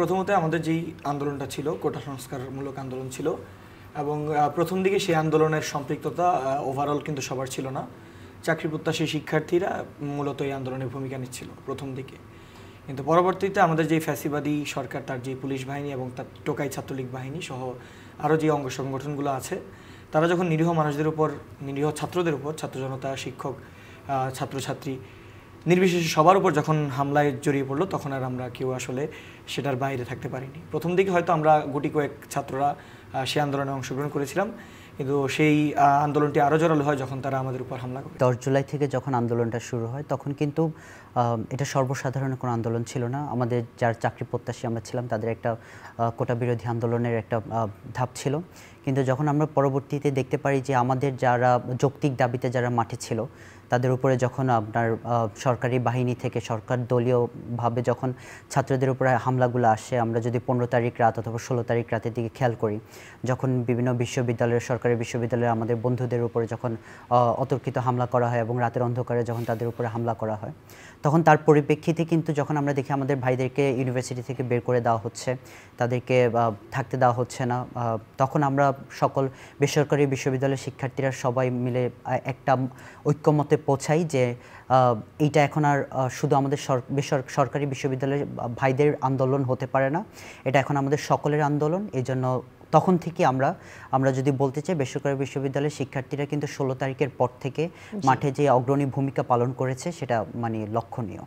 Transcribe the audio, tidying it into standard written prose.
প্রথমত আমাদের যেই আন্দোলনটা ছিল কোটা সংস্কারমূলক আন্দোলন ছিল এবং প্রথম দিকে সেই আন্দোলনের সম্পৃক্ততা ওভারঅল কিন্তু সবার ছিল না। চাকরি প্রত্যাশী শিক্ষার্থীরা মূলত এই আন্দোলনে ভূমিকা নিচ্ছিল প্রথম দিকে, কিন্তু পরবর্তীতে আমাদের যে ফ্যাসিবাদী সরকার তার যে পুলিশ বাহিনী এবং তার টোকাই ছাত্রলীগ বাহিনী সহ আরও যে অঙ্গ সংগঠনগুলো আছে তারা যখন নিরীহ মানুষদের উপর, নিরীহ ছাত্রদের উপর, ছাত্র জনতা, শিক্ষক, ছাত্রছাত্রী নির্বিশেষে সবার উপর যখন হামলায় জড়িয়ে পড়লো, তখন আর আমরা কেউ আসলে সেটার বাইরে থাকতে পারিনি। প্রথম দিকে হয়তো আমরা গুটি কয়েক ছাত্ররা সেই আন্দোলনে অংশগ্রহণ করেছিলাম, কিন্তু সেই আন্দোলনটি আরও জোরালো হয় যখন তারা আমাদের উপর হামলা করে। 10 জুলাই থেকে যখন আন্দোলনটা শুরু হয় তখন কিন্তু এটা সর্বসাধারণ কোনো আন্দোলন ছিল না। আমাদের যার চাকরি প্রত্যাশী আমরা ছিলাম তাদের একটা কোটা বিরোধী আন্দোলনের একটা ধাপ ছিল। কিন্তু যখন আমরা পরবর্তীতে দেখতে পারি যে আমাদের যারা যৌক্তিক দাবিতে যারা মাঠে ছিল তাদের উপরে যখন আপনার সরকারি বাহিনী থেকে সরকার দলীয়ভাবে যখন ছাত্রদের উপরে হামলাগুলো আসে, আমরা যদি 15 তারিখ রাত অথবা 16 তারিখ রাতের দিকে খেয়াল করি, যখন বিভিন্ন বিশ্ববিদ্যালয়ের, সরকারি বিশ্ববিদ্যালয়ের আমাদের বন্ধুদের উপরে যখন অতর্কিত হামলা করা হয় এবং রাতের অন্ধকারে যখন তাদের উপরে হামলা করা হয়, তখন তার পরিপ্রেক্ষিতে কিন্তু যখন আমরা দেখি আমাদের ভাইদেরকে ইউনিভার্সিটি থেকে বের করে দেওয়া হচ্ছে, তাদেরকে থাকতে দেওয়া হচ্ছে না, তখন আমরা সকল বেসরকারি বিশ্ববিদ্যালয়ের শিক্ষার্থীরা সবাই মিলে একটা ঐক্যমতে পৌঁছাই যে এইটা এখন আর শুধু আমাদের সরকারি বিশ্ববিদ্যালয়ের ভাইদের আন্দোলন হতে পারে না, এটা এখন আমাদের সকলের আন্দোলন। এই জন্য তখন থেকে আমরা যদি বলতে চাই, বেসরকারি বিশ্ববিদ্যালয়ের শিক্ষার্থীরা কিন্তু 16 তারিখের পর থেকে মাঠে যে অগ্রণী ভূমিকা পালন করেছে সেটা মানে লক্ষণীয়।